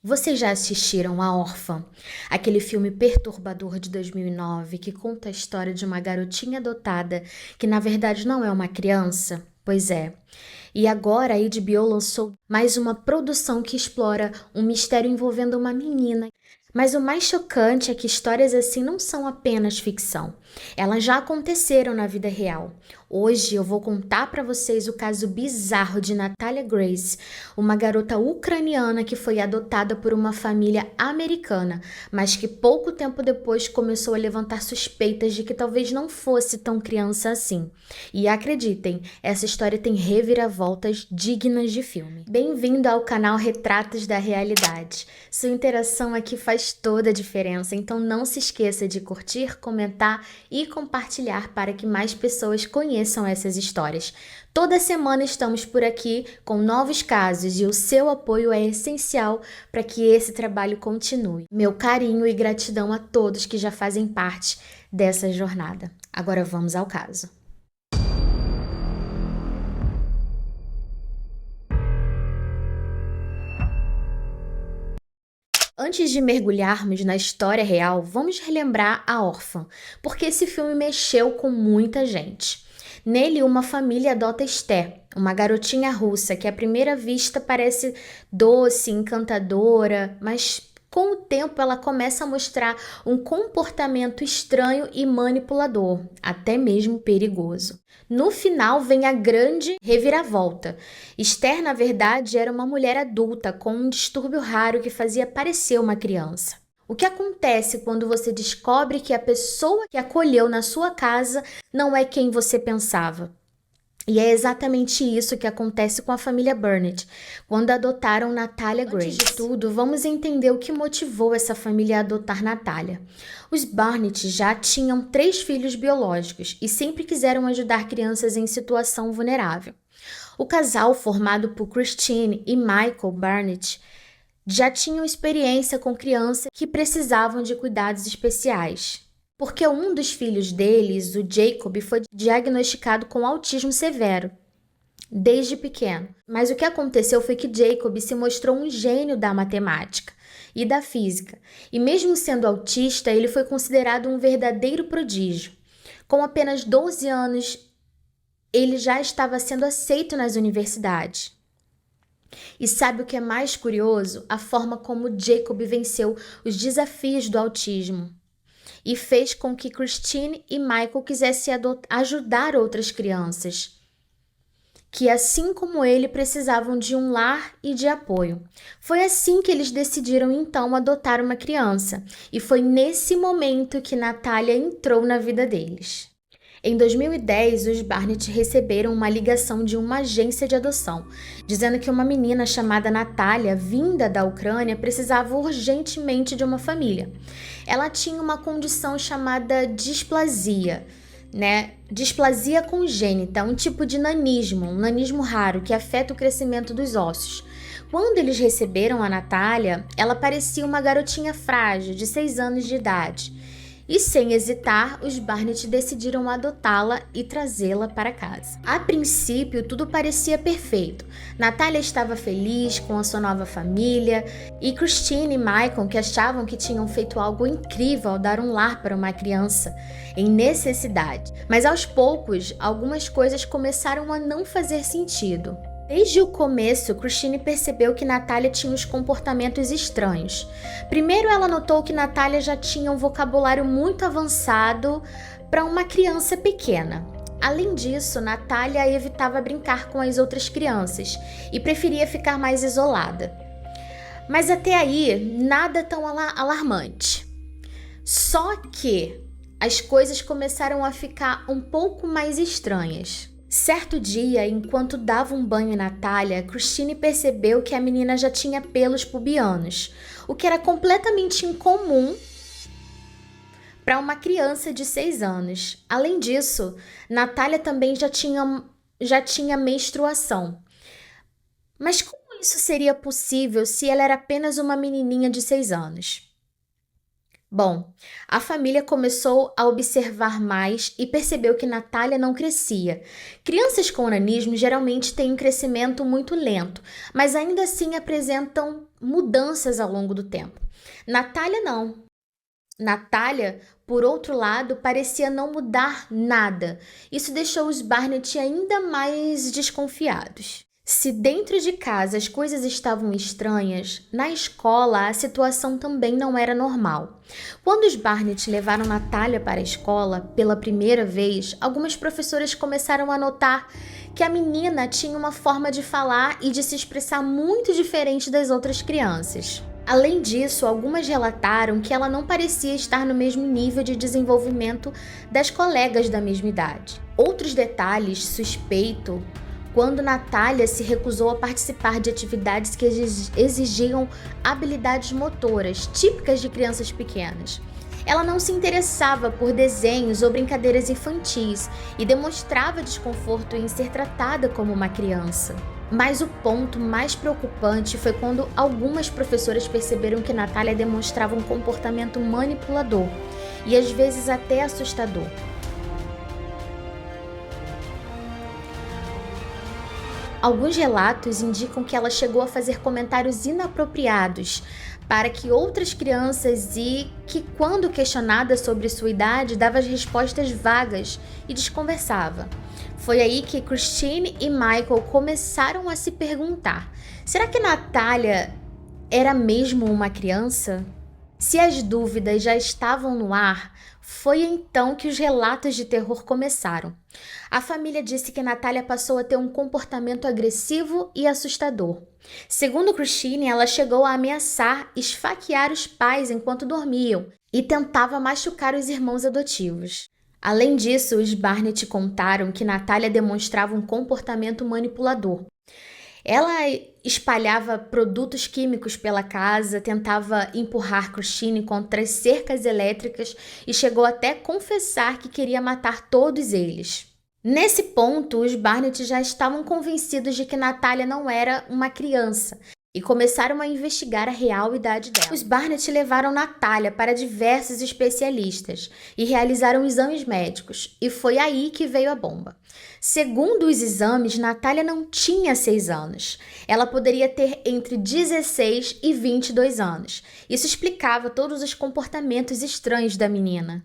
Vocês já assistiram A Órfã? Aquele filme perturbador de 2009 que conta a história de uma garotinha adotada que na verdade não é uma criança? Pois é. E agora a HBO lançou mais uma produção que explora um mistério envolvendo uma menina. Mas o mais chocante é que histórias assim não são apenas ficção. Elas já aconteceram na vida real. Hoje eu vou contar para vocês o caso bizarro de Natalia Grace, uma garota ucraniana que foi adotada por uma família americana, mas que pouco tempo depois começou a levantar suspeitas de que talvez não fosse tão criança assim. E acreditem, essa história tem reviravoltas dignas de filme. Bem-vindo ao canal Retratos da Realidade. Sua interação aqui faz toda a diferença, então não se esqueça de curtir, comentar e compartilhar para que mais pessoas conheçam essas histórias. Toda semana estamos por aqui com novos casos e o seu apoio é essencial para que esse trabalho continue. Meu carinho e gratidão a todos que já fazem parte dessa jornada. Agora vamos ao caso. Antes de mergulharmos na história real, vamos relembrar A Órfã, porque esse filme mexeu com muita gente. Nele, uma família adota Esther, uma garotinha russa que à primeira vista parece doce, encantadora, mas com o tempo ela começa a mostrar um comportamento estranho e manipulador, até mesmo perigoso. No final vem a grande reviravolta. Esther, na verdade, era uma mulher adulta com um distúrbio raro que fazia parecer uma criança. O que acontece quando você descobre que a pessoa que acolheu na sua casa não é quem você pensava? E é exatamente isso que acontece com a família Burnett, quando adotaram Natalia Grace. Antes de tudo, vamos entender o que motivou essa família a adotar Natalia. Os Burnett já tinham 3 filhos biológicos e sempre quiseram ajudar crianças em situação vulnerável. O casal, formado por Christine e Michael Burnett, já tinham experiência com crianças que precisavam de cuidados especiais. Porque um dos filhos deles, o Jacob, foi diagnosticado com autismo severo desde pequeno. Mas o que aconteceu foi que Jacob se mostrou um gênio da matemática e da física. E mesmo sendo autista, ele foi considerado um verdadeiro prodígio. Com apenas 12 anos, ele já estava sendo aceito nas universidades. E sabe o que é mais curioso? A forma como Jacob venceu os desafios do autismo e fez com que Christine e Michael quisessem ajudar outras crianças, que assim como ele precisavam de um lar e de apoio. Foi assim que eles decidiram então adotar uma criança, e foi nesse momento que Natalia entrou na vida deles. Em 2010, os Barnett receberam uma ligação de uma agência de adoção, dizendo que uma menina chamada Natalia, vinda da Ucrânia, precisava urgentemente de uma família. Ela tinha uma condição chamada displasia, Displasia congênita, um tipo de nanismo, um nanismo raro que afeta o crescimento dos ossos. Quando eles receberam a Natalia, ela parecia uma garotinha frágil, de 6 anos de idade. E sem hesitar, os Barnett decidiram adotá-la e trazê-la para casa. A princípio, tudo parecia perfeito. Natalia estava feliz com a sua nova família e Christine e Michael, que achavam que tinham feito algo incrível ao dar um lar para uma criança em necessidade. Mas aos poucos, algumas coisas começaram a não fazer sentido. Desde o começo, Christine percebeu que Natalia tinha uns comportamentos estranhos. Primeiro, ela notou que Natalia já tinha um vocabulário muito avançado para uma criança pequena. Além disso, Natalia evitava brincar com as outras crianças e preferia ficar mais isolada. Mas até aí, nada tão alarmante. Só que as coisas começaram a ficar um pouco mais estranhas. Certo dia, enquanto dava um banho em Natalia, Christine percebeu que a menina já tinha pelos pubianos, o que era completamente incomum para uma criança de 6 anos. Além disso, Natalia também já tinha menstruação. Mas como isso seria possível se ela era apenas uma menininha de 6 anos? Bom, a família começou a observar mais e percebeu que Natália não crescia. Crianças com nanismo geralmente têm um crescimento muito lento, mas ainda assim apresentam mudanças ao longo do tempo. Natália não. Natália, por outro lado, parecia não mudar nada. Isso deixou os Barnett ainda mais desconfiados. Se dentro de casa as coisas estavam estranhas, na escola a situação também não era normal. Quando os Barnett levaram Natália para a escola pela primeira vez, algumas professoras começaram a notar que a menina tinha uma forma de falar e de se expressar muito diferente das outras crianças. Além disso, algumas relataram que ela não parecia estar no mesmo nível de desenvolvimento das colegas da mesma idade. Outros detalhes suspeitos quando Natália se recusou a participar de atividades que exigiam habilidades motoras, típicas de crianças pequenas. Ela não se interessava por desenhos ou brincadeiras infantis e demonstrava desconforto em ser tratada como uma criança. Mas o ponto mais preocupante foi quando algumas professoras perceberam que Natália demonstrava um comportamento manipulador e às vezes até assustador. Alguns relatos indicam que ela chegou a fazer comentários inapropriados para que outras crianças e que, quando questionada sobre sua idade, dava as respostas vagas e desconversava. Foi aí que Christine e Michael começaram a se perguntar: será que Natália era mesmo uma criança? Se as dúvidas já estavam no ar, foi então que os relatos de terror começaram. A família disse que Natália passou a ter um comportamento agressivo e assustador. Segundo Christine, ela chegou a ameaçar esfaquear os pais enquanto dormiam e tentava machucar os irmãos adotivos. Além disso, os Barnett contaram que Natália demonstrava um comportamento manipulador. Ela espalhava produtos químicos pela casa, tentava empurrar Christine contra as cercas elétricas e chegou até a confessar que queria matar todos eles. Nesse ponto, os Barnett já estavam convencidos de que Natália não era uma criança e começaram a investigar a real idade dela. Os Barnett levaram Natália para diversos especialistas e realizaram exames médicos, e foi aí que veio a bomba. Segundo os exames, Natália não tinha 6 anos. Ela poderia ter entre 16 e 22 anos. Isso explicava todos os comportamentos estranhos da menina.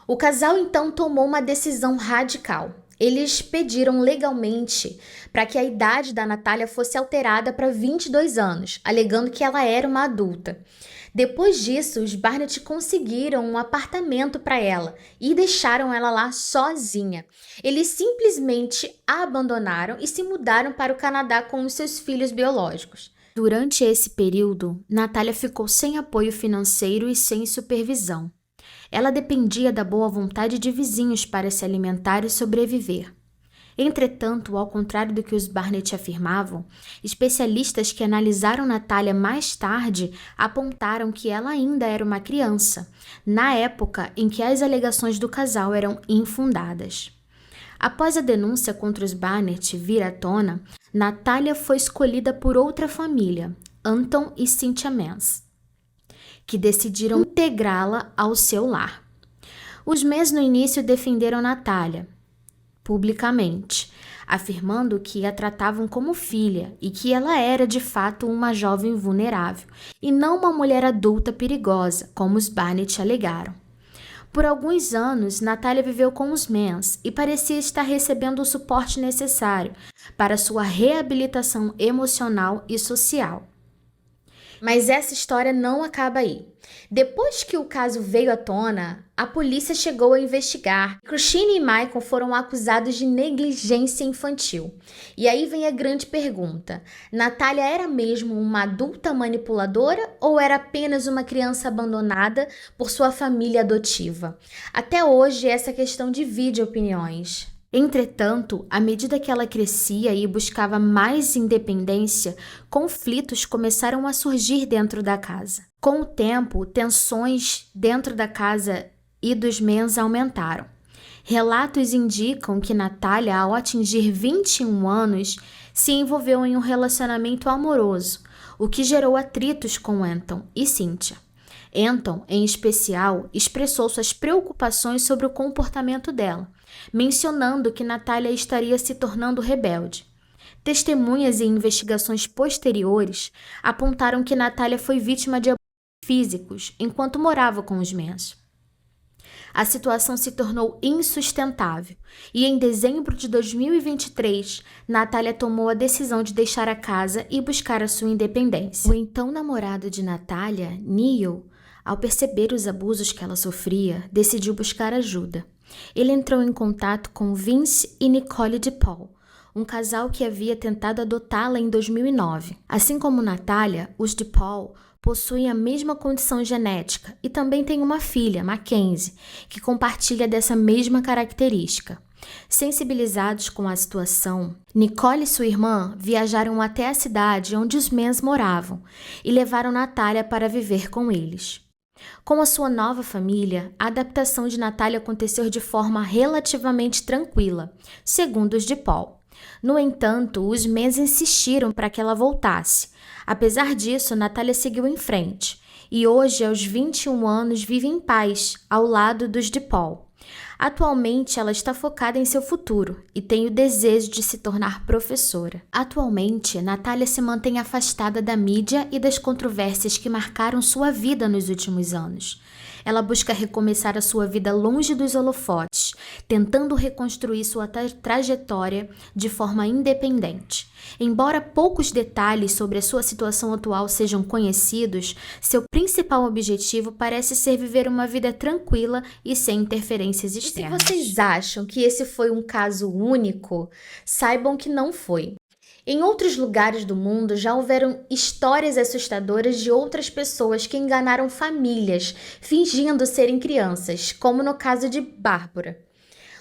O casal então tomou uma decisão radical. Eles pediram legalmente para que a idade da Natália fosse alterada para 22 anos, alegando que ela era uma adulta. Depois disso, os Barnett conseguiram um apartamento para ela e deixaram ela lá sozinha. Eles simplesmente a abandonaram e se mudaram para o Canadá com os seus filhos biológicos. Durante esse período, Natália ficou sem apoio financeiro e sem supervisão. Ela dependia da boa vontade de vizinhos para se alimentar e sobreviver. Entretanto, ao contrário do que os Barnett afirmavam, especialistas que analisaram Natália mais tarde apontaram que ela ainda era uma criança, na época em que as alegações do casal eram infundadas. Após a denúncia contra os Barnett vir à tona, Natália foi escolhida por outra família, Anton e Cynthia Mans, que decidiram integrá-la ao seu lar. Os Mans no início defenderam Natália publicamente, afirmando que a tratavam como filha e que ela era de fato uma jovem vulnerável e não uma mulher adulta perigosa, como os Barnett alegaram. Por alguns anos, Natália viveu com os Mans e parecia estar recebendo o suporte necessário para sua reabilitação emocional e social. Mas essa história não acaba aí. Depois que o caso veio à tona, a polícia chegou a investigar. Christine e Michael foram acusados de negligência infantil. E aí vem a grande pergunta: Natália era mesmo uma adulta manipuladora ou era apenas uma criança abandonada por sua família adotiva? Até hoje, essa questão divide opiniões. Entretanto, à medida que ela crescia e buscava mais independência, conflitos começaram a surgir dentro da casa. Com o tempo, tensões dentro da casa e dos Mans aumentaram. Relatos indicam que Natália, ao atingir 21 anos, se envolveu em um relacionamento amoroso, o que gerou atritos com Anton e Cynthia. Anton, em especial, expressou suas preocupações sobre o comportamento dela, mencionando que Natália estaria se tornando rebelde. Testemunhas e investigações posteriores apontaram que Natália foi vítima de abusos físicos enquanto morava com os Mans. A situação se tornou insustentável e, em dezembro de 2023, Natália tomou a decisão de deixar a casa e buscar a sua independência. O então namorado de Natália, Neil, ao perceber os abusos que ela sofria, decidiu buscar ajuda. Ele entrou em contato com Vince e Nicole DePaul, um casal que havia tentado adotá-la em 2009. Assim como Natália, os DePaul possuem a mesma condição genética e também têm uma filha, Mackenzie, que compartilha dessa mesma característica. Sensibilizados com a situação, Nicole e sua irmã viajaram até a cidade onde os Mans moravam e levaram Natália para viver com eles. Com a sua nova família, a adaptação de Natália aconteceu de forma relativamente tranquila, segundo os DePaul. No entanto, os Mans insistiram para que ela voltasse. Apesar disso, Natália seguiu em frente e hoje, aos 21 anos, vive em paz ao lado dos DePaul. Atualmente, ela está focada em seu futuro e tem o desejo de se tornar professora. Atualmente, Natália se mantém afastada da mídia e das controvérsias que marcaram sua vida nos últimos anos. Ela busca recomeçar a sua vida longe dos holofotes, tentando reconstruir sua trajetória de forma independente. Embora poucos detalhes sobre a sua situação atual sejam conhecidos, seu principal objetivo parece ser viver uma vida tranquila e sem interferências externas. E se vocês acham que esse foi um caso único, saibam que não foi. Em outros lugares do mundo já houveram histórias assustadoras de outras pessoas que enganaram famílias, fingindo serem crianças, como no caso de Bárbara,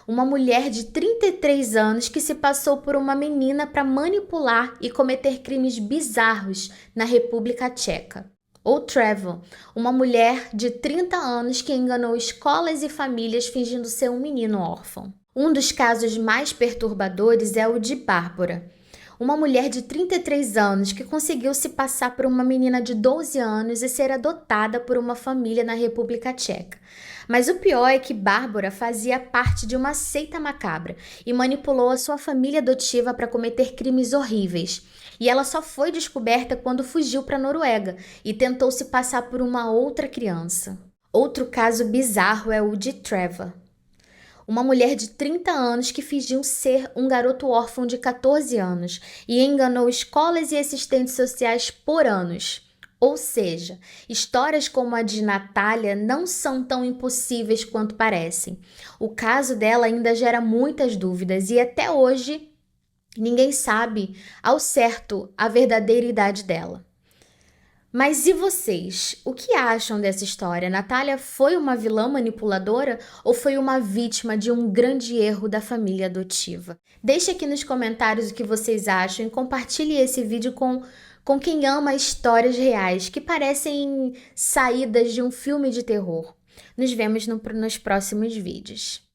uma mulher de 33 anos que se passou por uma menina para manipular e cometer crimes bizarros na República Tcheca. Ou Trevor, uma mulher de 30 anos que enganou escolas e famílias fingindo ser um menino órfão. Um dos casos mais perturbadores é o de Bárbara, uma mulher de 33 anos que conseguiu se passar por uma menina de 12 anos e ser adotada por uma família na República Tcheca. Mas o pior é que Bárbara fazia parte de uma seita macabra e manipulou a sua família adotiva para cometer crimes horríveis. E ela só foi descoberta quando fugiu para a Noruega e tentou se passar por uma outra criança. Outro caso bizarro é o de Trevor, uma mulher de 30 anos que fingiu ser um garoto órfão de 14 anos e enganou escolas e assistentes sociais por anos. Ou seja, histórias como a de Natália não são tão impossíveis quanto parecem. O caso dela ainda gera muitas dúvidas e até hoje ninguém sabe ao certo a verdadeira idade dela. Mas e vocês? O que acham dessa história? Natália foi uma vilã manipuladora ou foi uma vítima de um grande erro da família adotiva? Deixe aqui nos comentários o que vocês acham e compartilhe esse vídeo com quem ama histórias reais que parecem saídas de um filme de terror. Nos vemos nos próximos vídeos.